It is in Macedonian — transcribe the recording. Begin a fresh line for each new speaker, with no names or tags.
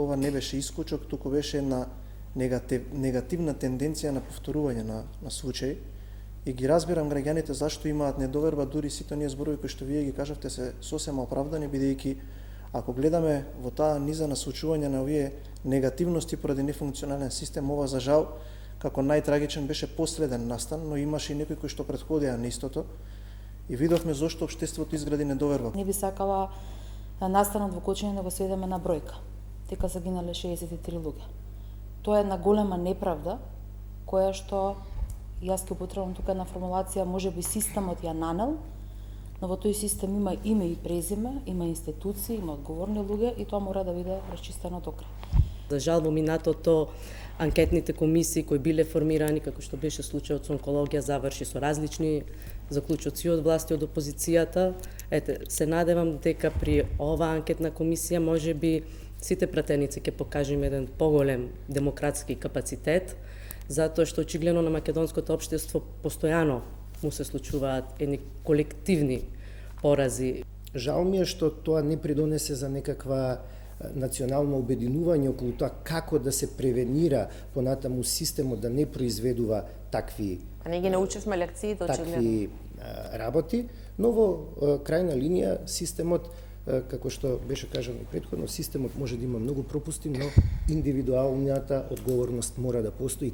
Ова не беше искочок, туку беше една негативна тенденција на повторување на случаи. И ги разбирам граѓаните зашто имаат недоверба, дури сите оние зборови кои што вие ги кажавте се сосема оправдани, бидејќи ако гледаме во таа низа на случување на овие негативности поради нефункционален систем, ова за жал како најтрагичен беше последен настан, но имаше и некои кои што претходеа на истото и видовме зошто општеството изгради недоверба.
Не би сакала настанот во Кочине да го сведеме на бројка, дека загинале 63 луѓе. Тоа е една голема неправда која што јас ќе употребам тука една формулација, можеби системот ја нанел, но во тој систем има име и презиме, има институции, има одговорни луѓе и тоа мора да биде расчистено до крај.
За жал во минатото анкетните комисии кои биле формирани, како што беше случајот со онкологија, заврши со различни заклучоци од власти од опозицијата. Ете, се надевам дека при оваа анкетна комисија можеби сите пратеници ќе покажеме еден поголем демократски капацитет, затоа што очигледно на македонското општество постојано му се случуваат едни колективни порази.
Жал ми е што тоа не придонесе за некаква национално обединување околу тоа како да се превенира понатаму системот да не произведува такви
не ги научивме лекциите очигледно
работи, но во крајна линија системот, како што беше кажано и претходно, системот може да има многу пропусти, но индивидуалната одговорност мора да постои.